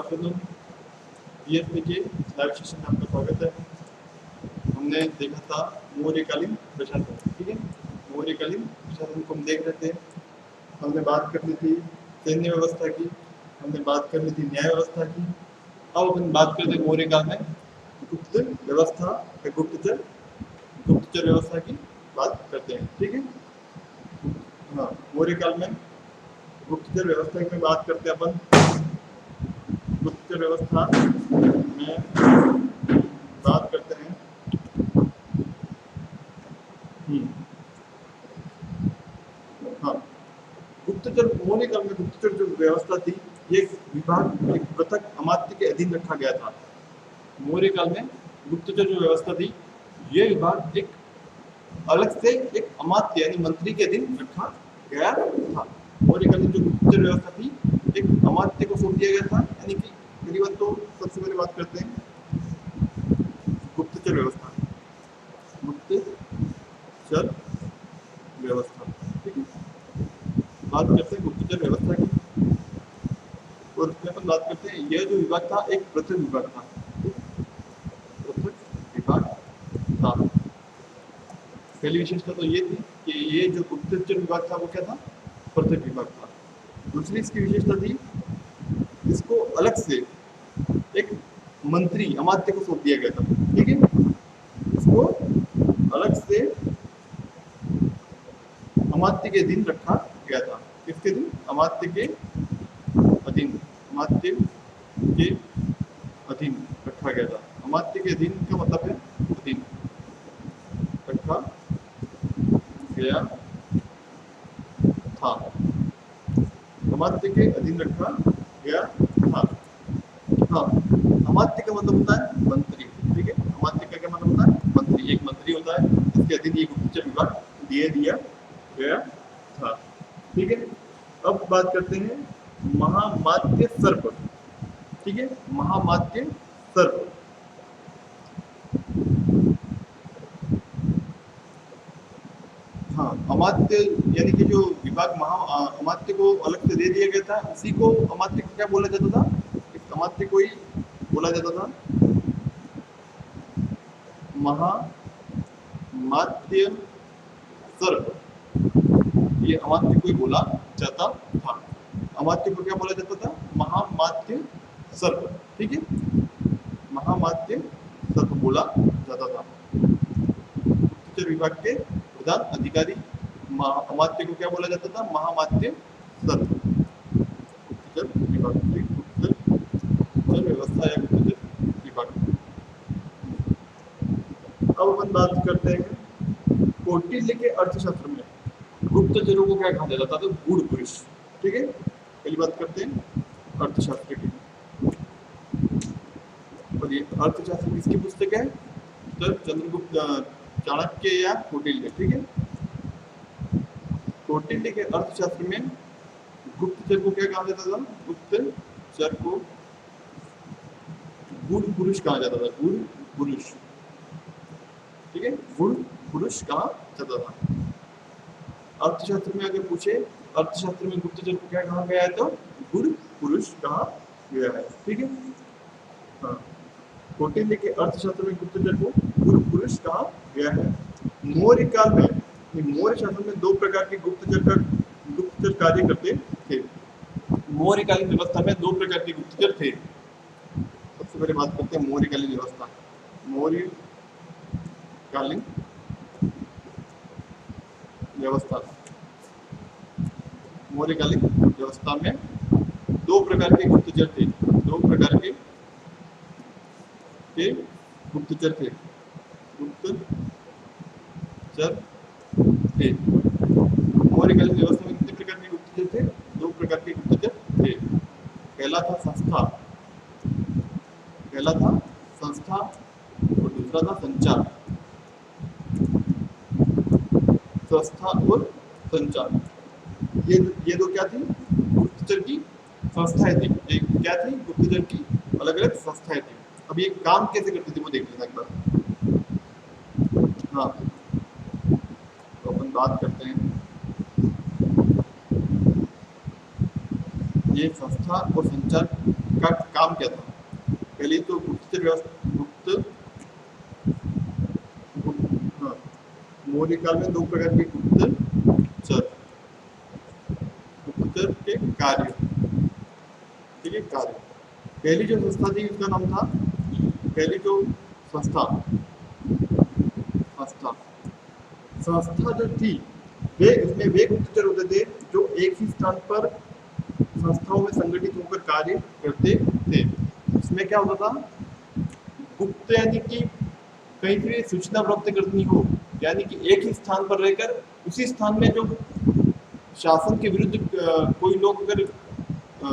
Afternoon dear देखिए, live session में आपका स्वागत है। हमने देखा था मौर्यकालीन प्रशासन, ठीक है। मौर्यकालीन प्रशासन को हम देख रहे थे। हमने बात करनी थी सैन्य व्यवस्था की, हमने बात करनी थी न्याय व्यवस्था की। अब अपन बात करते हैं मौर्यकाल में गुप्त व्यवस्था या गुप्तचर व्यवस्था की बात करते हैं, ठीक है। हाँ, मौर्यकाल में गुप्तचर व्यवस्था की बात करते हैं अपन। गुप्तचर व्यवस्था में बात करते हैं। हाँ, गुप्तचर मौर्यकाल में गुप्तचर जो व्यवस्था थी, ये विभाग एक पृथक अमात्य के अधीन रखा गया था। मौर्यकाल में गुप्तचर जो व्यवस्था थी, ये विभाग एक अलग से एक अमात्य यानी मंत्री के अधीन रखा गया था। मौर्यकाल में जो गुप्तचर व्यवस्था थी, एक अमात्य को सौंप दिया गया था। यानी कि करीबन तो सबसे पहले बात करते हैं गुप्तचर व्यवस्था, गुप्तचर व्यवस्था, ठीक है। बात करते हैं गुप्तचर व्यवस्था की और उसमें अपन बात करते हैं यह जो विभाग था एक पृथक विभाग था, पृथक विभाग था। पहली विशेषता तो ये थी कि ये जो गुप्तचर विभाग था वो क्या था, पृथक विभाग था। दूसरी इसकी विशेषता थी, इसको अलग से एक मंत्री अमात्य को सौंप दिया गया था, ठीक है। इसको अलग से अमात्य के अधीन रखा गया था। किसके अधीन? अमात्य के अधीन, अमात्य के अधीन रखा गया था। अमात्य के अधीन का मतलब है अधीन रखा गया था, अमात्य के अधीन रखा गया था। हाँ, अमात्य का मतलब होता है मंत्री, ठीक है। अमात्य का क्या मतलब होता है? मंत्री। एक मंत्री होता है जिसके अधीन ये गुप्तचर विभाग दिया गया था, ठीक है। अब बात करते हैं महामात्य स्तर पर, ठीक है। महामात्य स्तर पर हाँ, अमात्य यानी कि जो विभाग अमात्य को अलग से दे दिया गया था, उसी को अमात्य को क्या बोला जाता था? इस अमात्य को ही बोला जाता था महामात्य स्तर पर। ये अमात्य को ही बोला जाता था। अमात्य को क्या बोला जाता था? महामात्य स्तर पर, ठीक है। महामात्य स्तर पर बोला जाता था। गुप्तचर विभाग के प्रधान अधिकारी अमात्य को क्या बोला जाता था? महामात्य स्तर। गुप्तचर विभाग की गुप्तचर व्यवस्था या गुप्तचर विभाग। अब अपन बात करते हैं कौटिल्य के अर्थशास्त्र में गुप्तचरों को क्या कहा जाता था? तो गूढ़ पुरुष, ठीक है। पहली बात करते हैं अर्थशास्त्र की। और ये अर्थशास्त्र किसकी पुस्तक है? तो चंद्रगुप्त, चाणक्य या कौटिल्य, ठीक है। कौटिल्य के अर्थशास्त्र में गुप्तचर को क्या कहा जाता था? गुप्तचर को गूढ़ पुरुष कहा जाता था, गूढ़ पुरुष, ठीक है। गूढ़ पुरुष कहा जाता था। अर्थशास्त्र में अगर पूछे अर्थशास्त्र में गुप्तचर को क्या कहा गया है? तो गूढ़ पुरुष कहा गया है, ठीक है। हाँ, कौटिल्य के अर्थशास्त्र में गुप्तचर को गूढ़ पुरुष कहा गया है। मौर्य काल में, मौर्य शासन में दो प्रकार के गुप्तचर कार्य करते थे। मौर्यकालीन व्यवस्था में दो प्रकार के गुप्तचर थे। सबसे पहले बात करते हैं मौर्यकालीन व्यवस्था। मौर्यकालीन व्यवस्था, मौर्यकालीन व्यवस्था में दो प्रकार के गुप्तचर थे। दो प्रकार के गुप्तचर थे, गुप्तचर थे। मौर्यकालीन व्यवस्था में कितने प्रकार के गुप्तचर थे? दो प्रकार के गुप्तचर थे। पहला था संस्था, पहला था संस्था और दूसरा था संचार। संस्था और संचार, ये दो क्या थी? गुप्तचर की संस्थाएं थी। एक क्या थी? गुप्तचर की अलग अलग संस्थाएं थी। अब ये काम कैसे करती थी वो देख लेना एक बार। हाँ, तो अपन बात करते हैं ये संस्था और संचार का काम क्या था? पहले तो गुप्तचर व्यवस्था हाँ, मौर्य काल में दो प्रकार के गुप्तचर के कार्य, ठीक है, कार्य। पहली जो संस्था थी उसका नाम था, पहली जो संस्था संस्था संस्था जो थी वे, उसमें वे गुप्तचर होते थे जो एक ही स्थान पर संस्थाओं में संगठित होकर कार्य करते थे। इसमें क्या होता था? गुप्त यानी कि कहीं से सूचना प्राप्त करनी हो, यानी कि एक ही स्थान पर रहकर उसी स्थान में जो शासन के विरुद्ध कोई लोग अगर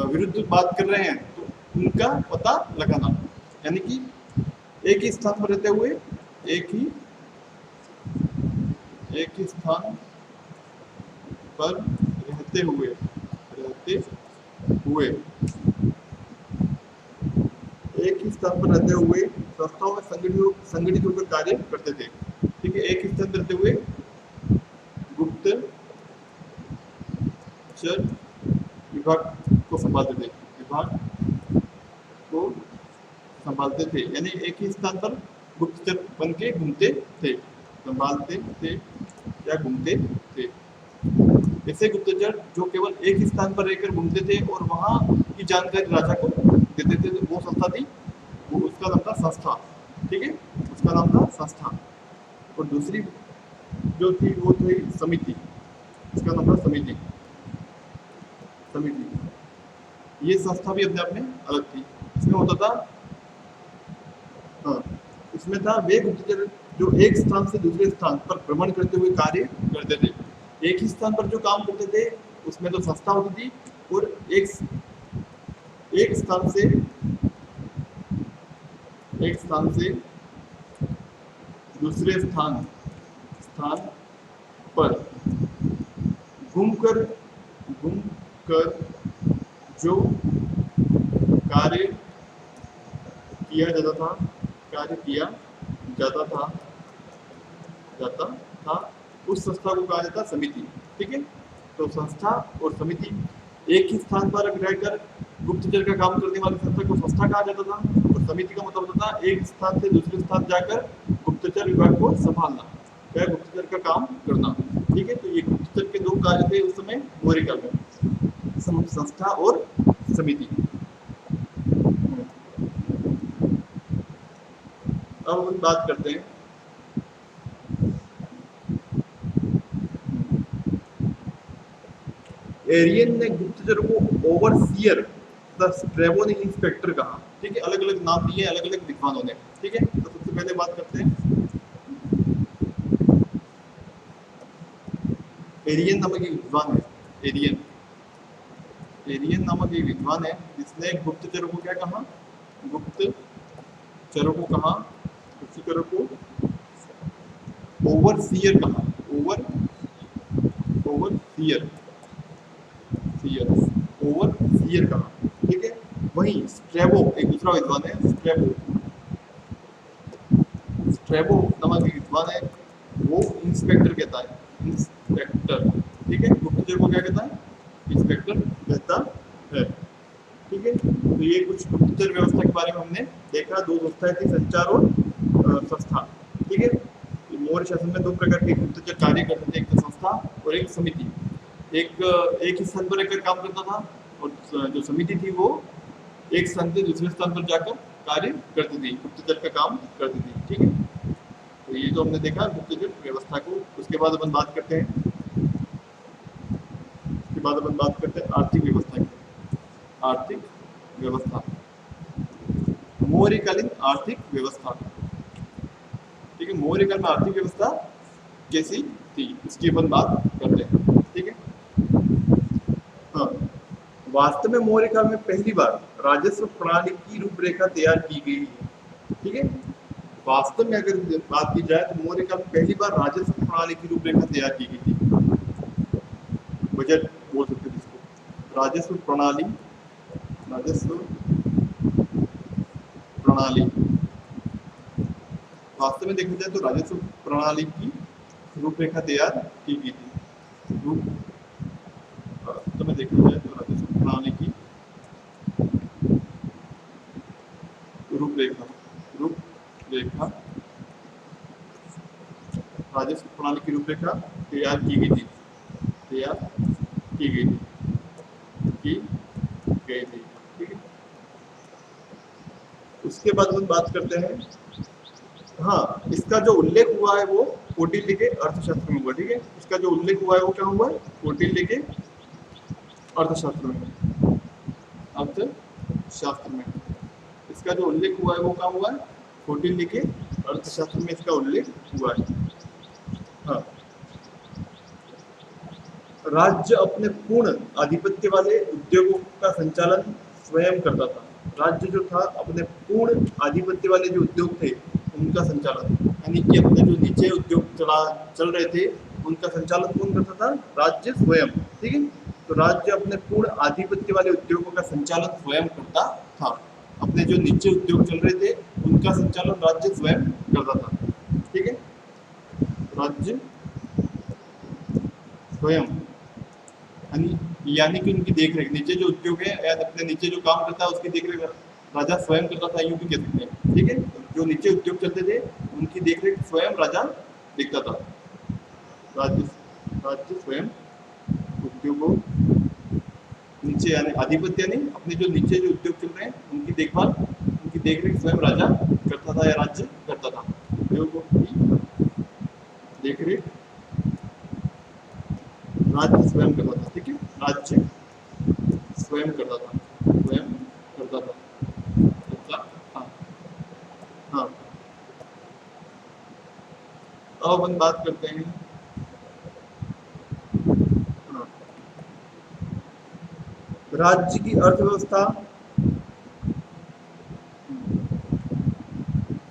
विरुद्ध बात कर रहे हैं तो उनका पता लगाना, यानी कि एक ही स्थान पर रहते हुए एक ही स्थान पर रहते हुए एक ही स्थान पर रहते हुए संस्थाओं में संगठित होकर कार्य करते थे, ठीक है। एक ही स्थान पर रहते हुए गुप्तचर विभाग को संभालते थे, यानी एक ही स्थान पर गुप्तचर बन के घूमते थे, संभालते थे या घूमते थे। ऐसे गुप्तचर जो केवल एक ही स्थान पर रहकर घूमते थे और वहां की जानकारी राजा को देते थे, वो संस्था थी, वो उसका नाम था संस्था, ठीक है, उसका नाम था संस्था। और दूसरी जो थी वो थी समिति, उसका नाम था समिति। ये संस्था भी अपने आप में अलग थी। इसमें होता था, हाँ, इसमें था वे गुप्तचर जो एक स्थान से दूसरे स्थान पर भ्रमण करते हुए कार्य करते थे। एक ही स्थान पर जो काम करते थे उसमें तो संस्था होती थी, और एक स्थान से दूसरे स्थान पर घूमकर जो कार्य किया जाता था उस संस्था को कहा जाता समिति, ठीक है। तो संस्था और समिति, एक ही स्थान पर रहकर गुप्तचर का काम करने वाली संस्था को संस्था कहा जाता था, और समिति का मतलब होता था एक स्थान से दूसरे स्थान जाकर गुप्तचर विभाग को संभालना या गुप्तचर का काम करना, ठीक है। तो ये गुप्तचर के दो कार्य थे उस समय मौर्य काल में, संस्था और समिति। अब हम बात करते हैं एरियन ने गुप्तचर को ओवरसियर तथा स्ट्रैबो ने इंस्पेक्टर कहा, ठीक है। अलग अलग नाम दिए अलग अलग विद्वानों ने, ठीक है। तो सबसे पहले बात करते हैं एरियन नामक एक विद्वान है, एरियन नामक एक विद्वान है जिसने गुप्तचरों को क्या कहा? गुप्तचरों को ओवरसियर कहा, ओवरसियर कहा, ठीक है। वहीं स्ट्रैबो एक दूसरा विद्वान है, स्ट्रैबो नामक एक विद्वान है, वो इंस्पेक्टर कहता है, इंस्पेक्टर, ठीक है। गुप्तचर को क्या कहता है? इंस्पेक्टर कहता है, ठीक है। तो ये कुछ गुप्तचर व्यवस्था के बारे में हमने देखा। दो संस्थाएं थी, संचार और संस्था, ठीक है। मौर्य शासन में दो प्रकार के गुप्तचर कार्य करते थे, एक तो संस्था और एक समिति। एक ही स्थान पर रहकर काम करता था, और जो समिति थी वो एक स्थान से दूसरे स्थान पर जाकर कार्य करती थी, गुप्तचर का काम करती थी, ठीक है। तो ये जो हमने देखा गुप्तचर व्यवस्था को। उसके बाद अपन बात करते हैं आर्थिक व्यवस्था की। आर्थिक व्यवस्था, मौर्यकालीन आर्थिक व्यवस्था, ठीक है। मौर्यकाल में आर्थिक व्यवस्था कैसी थी इसकी अपन बात करते हैं, ठीक है। हाँ, वास्तव में मौर्यकाल में पहली बार राजस्व प्रणाली की रूपरेखा तैयार की गई है, ठीक है। वास्तव में अगर बात की जाए तो मौर्यकाल में पहली बार राजस्व प्रणाली की रूपरेखा तैयार की गई थी, बजट बोल सकते थे इसको। राजस्व प्रणाली वास्तव में देखा जाए तो राजस्व प्रणाली की रूपरेखा तैयार की गई थी। वास्तव में देखा जाए तो राजस्व प्रणाली की निर्माण की रूपरेखा तैयार की गई थी, तैयार की गई थी, की गई थी। ठीक है, उसके बाद हम बात करते हैं, हाँ, इसका जो उल्लेख हुआ है वो कौटिल्य के अर्थशास्त्र में हुआ। ठीक है, इसका जो उल्लेख हुआ है वो क्या हुआ है, कौटिल्य के अर्थशास्त्र में, अर्थशास्त्र में इसका जो उल्लेख हुआ है वो क्या हुआ है, कौटिल्य के अर्थशास्त्र में इसका उल्लेख हुआ है। हाँ, राज्य अपने पूर्ण आधिपत्य वाले उद्योगों का संचालन स्वयं करता था। राज्य जो था अपने पूर्ण आधिपत्य वाले जो उद्योग थे उनका संचालन, यानी कि अपने जो नीचे उद्योग चल रहे थे उनका संचालन कौन करता था, राज्य स्वयं। ठीक है, तो राज्य अपने पूर्ण आधिपत्य वाले उद्योगों का संचालन स्वयं करता था। अपने जो नीचे उद्योग चल रहे थे उनका संचालन राज्य स्वयं करता था। ठीक है, राज्य स्वयं, यानी कि उनकी देखरेख, नीचे जो उद्योग है या अपने नीचे जो काम करता है उसकी देखरेख राजा स्वयं करता था, यूं भी कह सकते हैं। ठीक है, जो नीचे उद्योग चलते थे उनकी देखरेख स्वयं राजा देखता था। राज्य राज्य स्वयं उद्योगों नीचे, यानी आधिपत्य नहीं, अपने जो नीचे जो उद्योग चल रहे हैं उनकी देखभाल, उनकी देखरेख स्वयं राजा करता था या राज्य करता था। उद्योगों की देखरेख राज्य स्वयं करता था। ठीक है, राज्य स्वयं करता था, स्वयं करता था। हाँ हाँ, अब अपन बात करते हैं, हाँ, राज्य की अर्थव्यवस्था।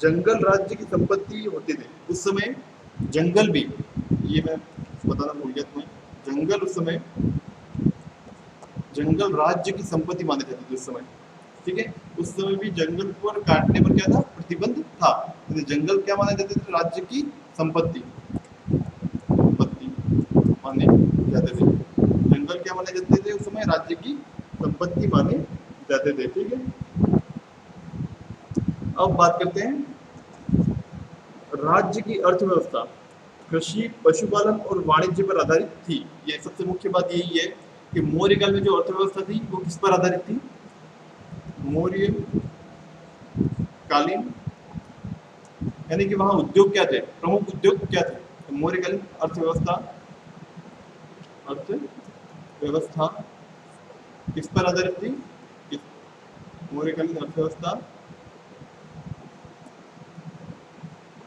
जंगल राज्य की संपत्ति होते थे उस समय, जंगल भी, ये मैं बताना भूल गया तुम्हें, जंगल उस समय, जंगल राज्य की संपत्ति माने जाते थे उस समय। ठीक है, उस समय भी जंगल पर काटने पर क्या था, प्रतिबंध था। तो जंगल क्या माने जाते थे, राज्य की संपत्ति, संपत्ति माने जाते थे। जंगल क्या माने जाते थे उस समय, राज्य की संपत्ति माने जाते थे। ठीक है, अब बात करते हैं राज्य की अर्थव्यवस्था कृषि, पशुपालन और वाणिज्य पर आधारित थी। ये सबसे मुख्य बात यही है कि मौर्य काल में जो अर्थव्यवस्था थी वो किस पर आधारित थी, मौर्य कालीन, यानी कि वहां उद्योग क्या थे, प्रमुख उद्योग क्या थे, तो मौर्यकालीन अर्थव्यवस्था, अर्थव्यवस्था किस पर आधारित थी, मौर्यकालीन अर्थव्यवस्था,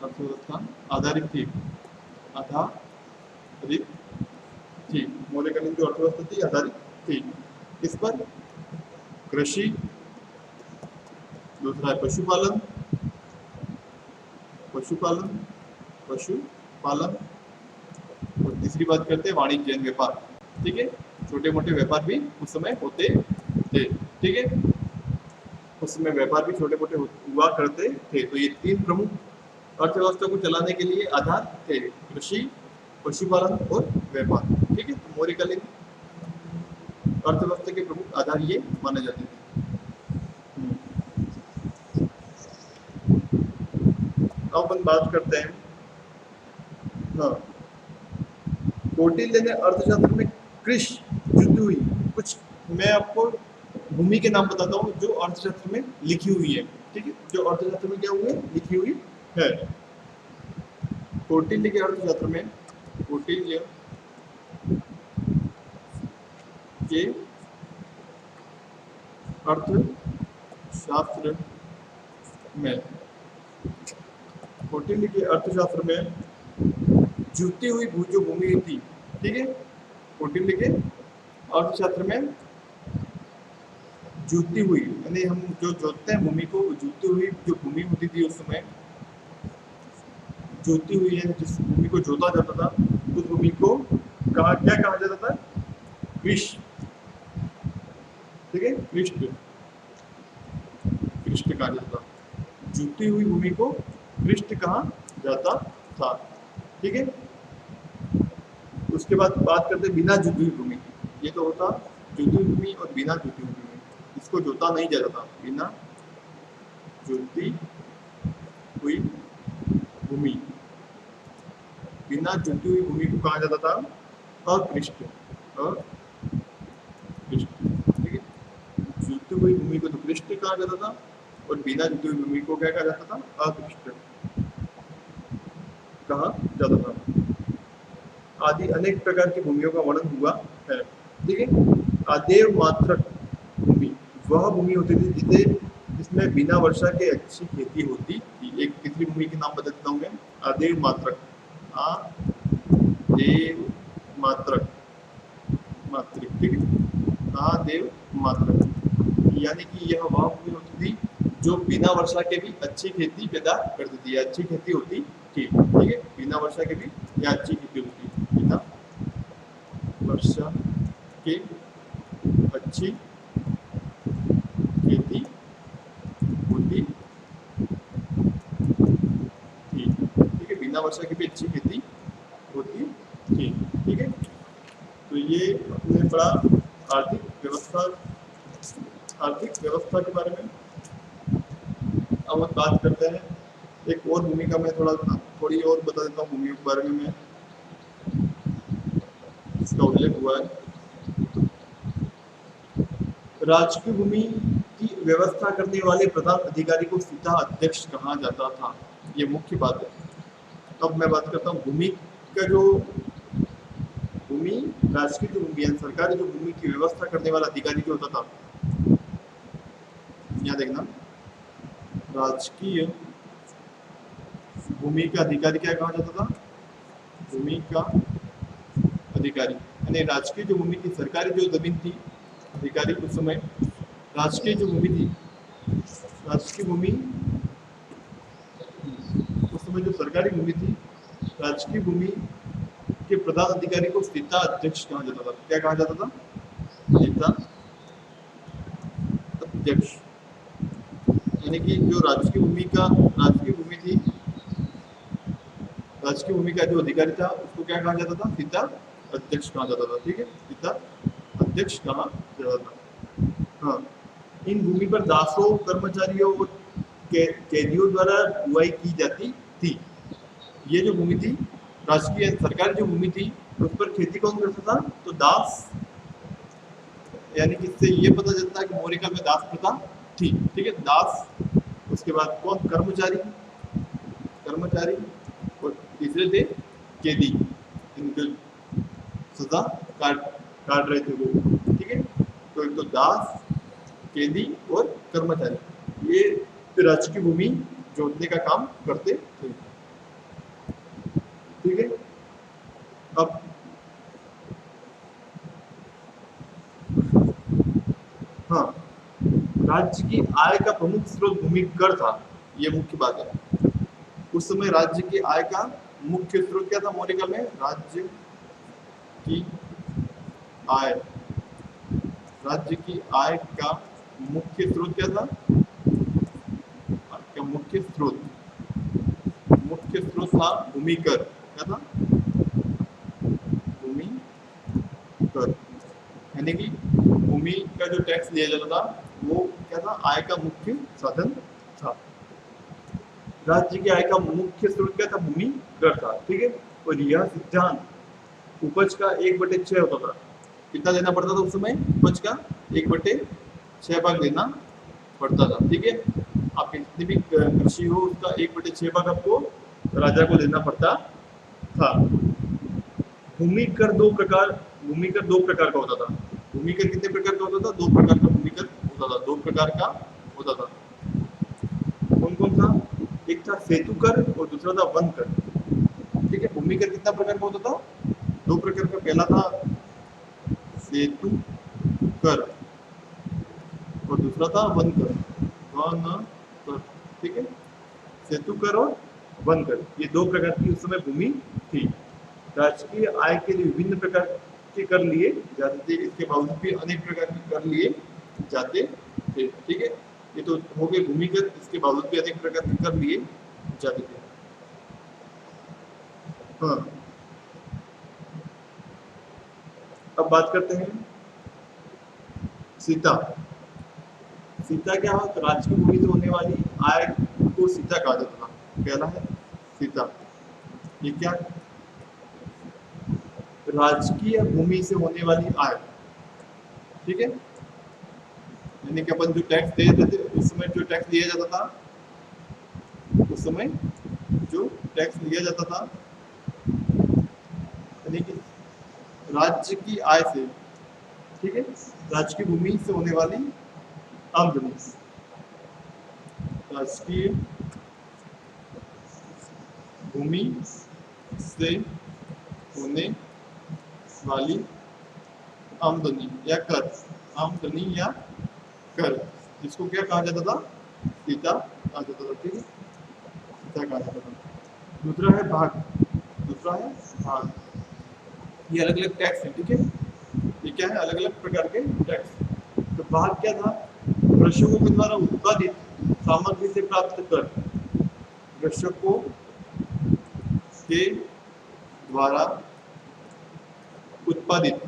अर्थव्यवस्था आधारित थी, आधारित थी। मौर्यकालीन जो अर्थव्यवस्था थी आधारित थी किस पर, कृषि, दूसरा है पशुपालन, पशुपालन, पशुपालन, और तीसरी बात करते हैं वाणिज्य व्यापार। ठीक है, छोटे मोटे व्यापार भी उस समय होते थे। ठीक है, उस समय व्यापार भी छोटे मोटे हुआ करते थे। तो ये तीन प्रमुख अर्थव्यवस्था को चलाने के लिए आधार थे, कृषि, पशुपालन और व्यापार। ठीक है, तो मौर्यकालीन अर्थव्यवस्था के प्रमुख आधार ये माने जाते थे। अब अपन बात करते हैं, हाँ, कौटिल्य ने अर्थशास्त्र में कृषि जुटी हुई कुछ, मैं आपको भूमि के नाम बताता हूँ जो अर्थशास्त्र में लिखी हुई है। ठीक है, जो अर्थशास्त्र में क्या हुई है, लिखी हुई है। कौटिल्य के अर्थशास्त्र में, कौटिल्य के अर्थशास्त्र में, कौटिल्य के अर्थशास्त्र में जुती हुई जो भूमि थी। ठीक है, कौटिल्य के अर्थशास्त्र में जुती हुई, यानी हम जो जोतते हैं भूमि को, जुती हुई जो भूमि होती थी उस समय, जोती हुई है जिस भूमि को जोता जाता था उस भूमि को क्या कहा जाता था, कृष्ण। ठीक है, कृष्ण, कृष्ण कहा जाता था, जुती हुई भूमि को कृष्ण कहा जाता था। ठीक है, उसके बाद बात करते हैं बिना जुती हुई भूमि की। ये तो होता जुती हुई भूमि और बिना जुती हुई भूमि, इसको जोता नहीं जाता था, बिना जुती हुई भूमि। बिना जुती हुई भूमि को कहा जाता था अकृष्ट। अकृष्ट, ठीक है। जुती हुई भूमि को तो कृष्ट कहा जाता था और बिना जुती हुई भूमि को क्या कहा जाता था? अकृष्ट कहा जाता था। आदि अनेक प्रकार की भूमियों का वर्णन हुआ है, ठीक है। अदेव मात्रक भूमि वह भूमि होती थी जिसे जिसमें बिना वर्षा के अच्छी खेती होती थी। एक तीसरी भूमि के नाम बता देता हूँ मैं, अदेव मात्रक। अदेव मात्रक, मात्रिक, ठीक है। अदेव मात्रक यानी कि यह वह भूमि होती थी जो बिना वर्षा के भी अच्छी खेती पैदा करती थी, अच्छी खेती होती थी, ठीक है। बिना वर्षा के भी या अच्छी खेती होती थी, बिना वर्षा के अच्छी खेती होती थी, ठीक है। बिना वर्षा की भी अच्छी खेती होती थी, ठीक है। तो ये अपने पढ़ा आर्थिक व्यवस्था, आर्थिक व्यवस्था के बारे में। अब हम बात करते हैं एक और भूमिका में, थोड़ी और बता देता हूँ भूमियों के बारे में मैं, इसका उल्लेख हुआ है। राजकीय भूमि की व्यवस्था करने वाले प्रधान अधिकारी को सीधा अध्यक्ष कहा जाता था, ये मुख्य बात है। अब मैं बात करता हूँ भूमि का जो भूमि, राजकीय जो भूमि है, सरकारी जो भूमि की व्यवस्था करने वाला अधिकारी जो होता था, यहाँ देखना, राजकीय भूमि का अधिकारी क्या कहा जाता था? भूमि का अधिकारी, यानी राजकीय जो भूमि थी, सरकारी जो जमीन थी, अधिकारी उस समय राजकीय जो भूमि थी, राजकीय भूमि उस समय जो सरकारी भूमि थी, राजकीय भूमि के प्रधान अधिकारी को सीता अध्यक्ष कहा जाता था। क्या कहा जाता था? सीता अध्यक्ष, यानी कि जो राजकीय भूमि थी, राजकीय भूमि का जो अधिकारी था उसको क्या कहा जाता था? सीता अध्यक्ष कहा जाता था, ठीक है। सीता अध्यक्ष कहा जाता था। हाँ, इन भूमि पर दासों, कर्मचारियों और कैदियों द्वारा बुआई की जाती थी। ये जो भूमि थी, राजकीय सरकारी जो भूमि थी, उस पर खेती कौन करता था? तो दास, यानी कि इससे ये पता चलता है कि मौर्यकाल में दास प्रथा थी, ठीक है। दास, उसके बाद कौन? कर्मचारी, कर्मचारी, और तीसरे थे कैदी, जो सजा काट काट रहे थे वो, ठीक है। तो एक तो दास, कैदी और कर्मचारी, ये राजकीय भूमि जोतने का काम करते थे, ठीक है। अब हाँ, राज्य की आय का प्रमुख स्रोत भूमि कर था, ये मुख्य बात है। उस समय राज्य की आय का मुख्य स्रोत क्या था मौर्यकाल में? राज्य की आय, राज्य की आय का मुख्य स्रोत क्या था? क्या मुख्य स्रोत? मुख्य स्रोत था भूमि कर। क्या था? भूमि कर, यानी कि भूमि का जो टैक्स लिया जाता था वो क्या था? आय का मुख्य साधन था। राज्य की आय का मुख्य स्रोत क्या था? भूमि कर था, ठीक है। और यह सिद्धांत उपज का 1/6 होता था। कितना देना पड़ता था उस समय? उपज का 1/6 भाग देना पड़ता था, ठीक है। आप कितनी भी कृषि हो उसका 1/6 भाग आपको राजा को देना पड़ता था। भूमि कर दो प्रकार का होता था। भूमि कर कितने प्रकार का होता था? 2 प्रकार का भूमि कर होता था, 2 प्रकार का होता था। कौन कौन सा? एक था सेतु कर और दूसरा था वन कर, ठीक है। भूमि कर कितना प्रकार का होता था? 2 प्रकार का। पहला था सेतु कर और दूसरा था वन कर, ठीक है। सेतु कर और वन कर, ये 2 प्रकार की उस समय भूमि थी। राजकीय आय के लिए विभिन्न प्रकार के कर लिए जाते थे, इसके बावजूद भी अनेक प्रकार के कर लिए जाते थे, ठीक है। ये तो हो गए भूमि कर, इसके बावजूद भी अनेक प्रकार के कर लिए जाते थे। हाँ, अब बात करते हैं सीता। सीता क्या है? तो राजकीय भूमि से होने वाली आय को सीता कहा जाता था। पहला है सीता, ये क्या राजकीय भूमि से होने वाली आय, ठीक है। यानी कि अपन जो टैक्स दे रहे थे उस समय जो टैक्स लिया जाता था, उस समय जो टैक्स लिया जाता था, यानी कि राज्य की आय से, ठीक है, राज्य की भूमि से होने वाली आमदनी, राजकीय भूमि से होने वाली आमदनी या कर, आमदनी या कर, जिसको क्या कहा जाता था, सीता कहा जाता था, ठीक है, सीता कहा जाता था। दूसरा है भाग, दूसरा है भाग। ये अलग अलग टैक्स है, ठीक है, ये क्या है, अलग अलग प्रकार के टैक्स। तो भाग क्या था, कृषकों के द्वारा उत्पादित सामग्री से प्राप्त कर, कृषकों के द्वारा उत्पादित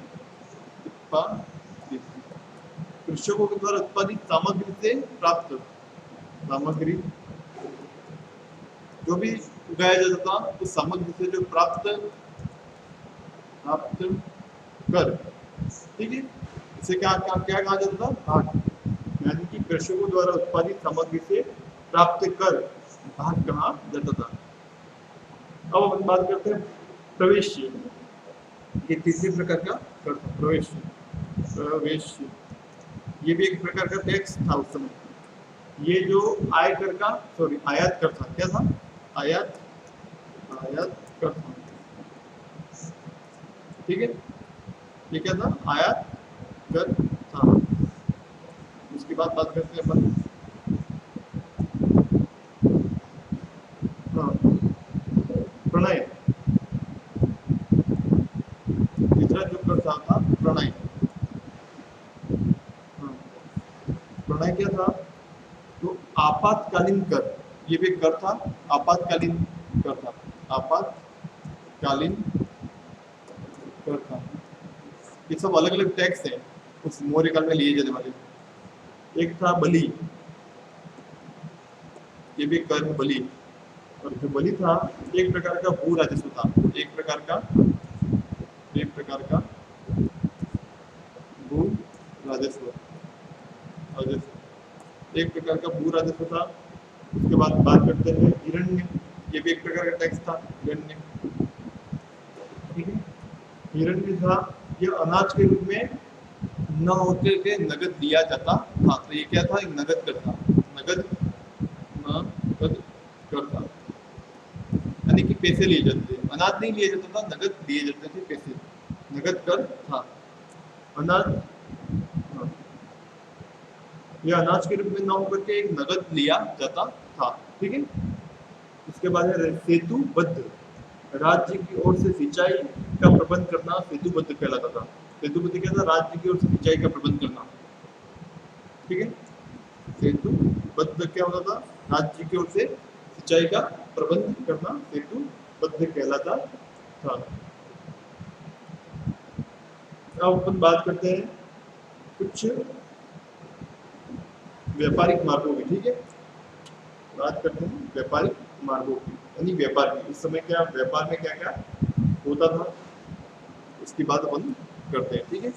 कृषकों के द्वारा उत्पादित सामग्री से प्राप्त, सामग्री जो भी उगाया जाता था उस सामग्री से जो प्राप्त कर, ठीक है, इसे क्या क्या क्या कहा जाता था, भाग। यानी कि कृषकों द्वारा उत्पादित सामग्री से प्राप्त कर भाग कहा जाता था। अब अपन बात करते हैं प्रवेश, ये तीसरे प्रकार का कर था, प्रवेश, प्रवेश ये भी एक प्रकार का टैक्स था उस समय। ये जो आय कर का, सॉरी आयात कर था, क्या था, आयात, आयात कर था, ठीक है, ये क्या था, आयात कर था। उसके बाद बात करते हैं अपन, हाँ, प्रणय, तीसरा जो कर था प्रणय। हाँ, प्रणय क्या था, तो आपातकालीन कर, ये भी कर था, आपातकालीन कर था, आपातकालीन कर था। ये सब अलग अलग टैक्स है उस मौर्य काल में लिए जाने वाले। एक था बलि, ये भी कर है बलि, और जो बलि था एक प्रकार का भू राजस्व था, एक प्रकार का भू राजस्व, राजस्व एक प्रकार का भू राजस्व था। उसके बाद बात करते हैं हिरण्य, ये भी एक प्रकार का टैक्स था, हिरण्य, ठीक है, हिरण्य था, ये अनाज के रूप में न होते के नगद दिया जाता था। तो ये क्या था, नगद कर था, नगद कर था, यानी कि पैसे लिए जाते थे, अनाज नहीं लिया जाता था, नगद दिए जाते थे पैसे, नगद कर था। अनाज, हाँ, ये अनाज के रूप में न होकर के एक नगद लिया जाता था, ठीक है। उसके बाद है सेतुबद्ध, राज्य की ओर से सिंचाई का प्रबंध करना सेतुबद्ध कहलाता था। सेतुबद्ध क्या था, राज्य की ओर से सिंचाई का प्रबंध करना, ठीक है। सेतुबद्ध क्या होता था, राज्य की ओर से सिंचाई का प्रबंध करना सेतुबद्ध कहलाता था। अब अपन बात करते हैं कुछ व्यापारिक मार्गों की, ठीक है, बात करते हैं व्यापारिक मार्गों की, यानी व्यापार की। उस समय क्या व्यापार में क्या क्या होता था, उसकी बात अपन करते हैं, ठीक है।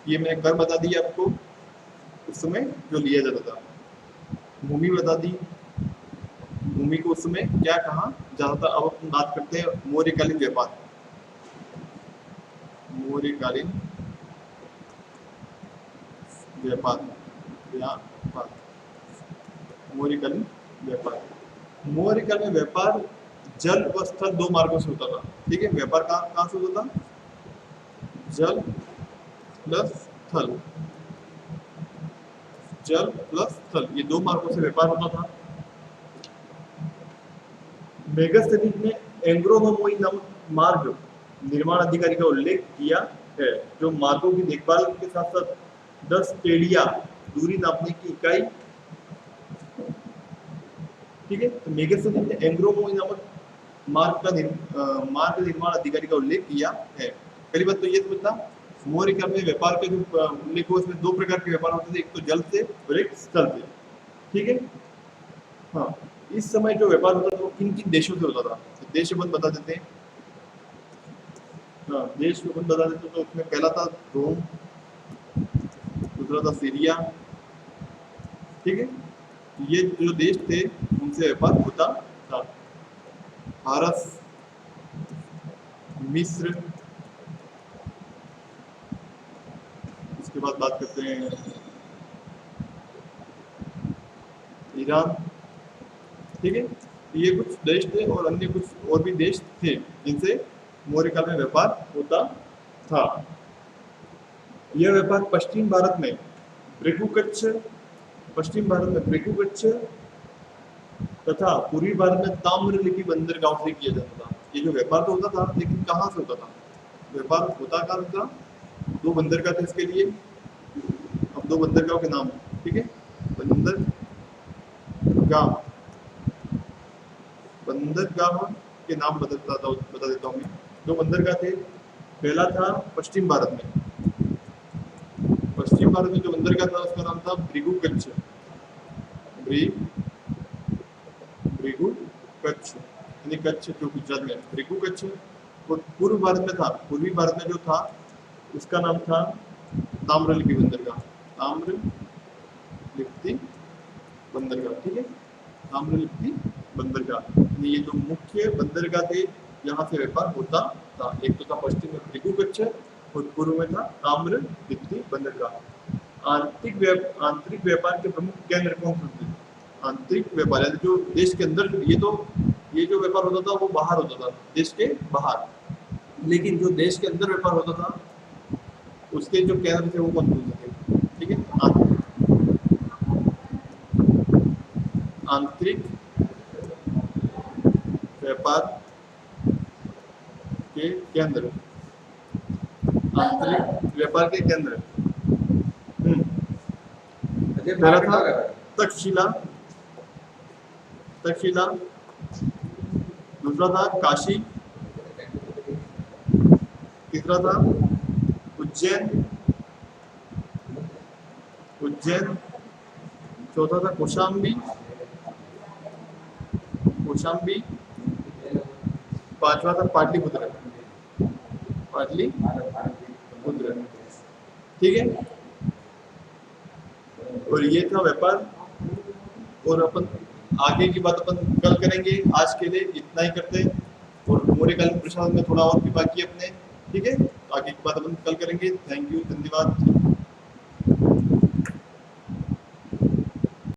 ये मैंने कर बता दी आपको, उस समय जो लिया जाता था, भूमि बता दी, भूमि को उस समय क्या कहा जाता था। अब अपन बात करते हैं मौर्यकालीन व्यापार, मौर्यकालीन व्यापार, व्यापार, मौर्यकालीन व्यापार। मौर्यकाल में व्यापार जल व स्थल दो मार्गों से होता था, ठीक है। व्यापार कहाँ से होता था, जल प्लस स्थल, जल प्लस स्थल, ये दो मार्गों से व्यापार होता था। मेगास्थनीज ने एंग्रोनोमोई नामक मार्ग निर्माण अधिकारी का उल्लेख किया है, जो मार्गों की देखभाल के साथ साथ 10 टेड़िया दूरी नापने की इकाई, ठीक है। तो मेगास्थनीज ने एंग्रोनोमोई नामक मार्ग निर्माण अधिकारी का उल्लेख किया है। पहली बात तो ये समझना, मौर्य काल में व्यापार के जो उल्लेख हुआ उसमें दो प्रकार के व्यापार होते थे, एक तो जल से और एक स्थल से, ठीक है। हाँ, इस समय जो व्यापार होता था वो किन किन देशों से होता था, तो देश अपन बता देते हैं। हाँ, देश को अपन बता देते तो उसमें पहला था रोम, दूसरा था सीरिया, ठीक है। ये जो देश थे उनसे व्यापार होता था। फारस, मिस्र, इसके बाद बात करते हैं ईरान, ठीक है। ये कुछ देश थे और अन्य कुछ और भी देश थे जिनसे मौर्य काल में व्यापार होता था। यह व्यापार पश्चिम भारत में भृगु कच्छ, पश्चिम भारत में भृगु कच्छ तथा पूर्वी भारत में ताम्रलिप्ति बंदरगाह से किया जाता था। ये जो व्यापार तो होता था, लेकिन कहाँ से होता था? व्यापार होता कहाँ था? दो बंदरगाह थे इसके लिए। अब दो बंदरगाह के नाम, ठीक है। बंदरगाह, बंदरगाह के नाम बता देता हूँ मैं। दो बंदरगाह थे, पहला था पश्चिम भारत में, पश्चिम भारत में जो बंदरगाह था उसका नाम था भृगु कच्छ, भृगु कच्छ, यानी कच्छ जो गुजरात में, भृगु कच्छ। और पूर्व भारत में था, पूर्वी भारत में जो था उसका नाम था ताम्रलिप्ति बंदरगाह, ताम्रलिप्ति बंदरगाह, ठीक है। ताम्रलिप्ति बंदरगाह, ये जो मुख्य बंदरगाह थे यहाँ से व्यापार होता था। एक तो था पश्चिम में भृगु कच्छ और पूर्व में था ताम्रलिप्ति बंदरगाह। आंतरिक व्यापार के प्रमुख केंद्र कौन से थे? आंतरिक व्यापार यानी जो देश के अंदर, ये जो व्यापार होता था वो बाहर होता था, देश के बाहर। लेकिन जो देश के अंदर व्यापार होता था उसके जो केंद्र थे वो कौन कौन से थे? ठीक है, आंतरिक व्यापार के केंद्र, आंतरिक व्यापार के केंद्र। पहला था तक्षशिला, तक्षशिला, दूसरा था काशी, तीसरा था उज्जैन, उज्जैन, चौथा था कौशाम्बी, कौशाम्बी, पांचवा था पाटलिपुत्र, पाटलिपुत्र, ठीक है। और ये था व्यापार। और अपन आगे की बात अपन कल करेंगे, आज के लिए इतना ही करते हैं। और मौर्यकालीन प्रशासन में थोड़ा और भी बाकी है अपने, ठीक है। आगे की बात अपन कल करेंगे। थैंक यू, धन्यवाद।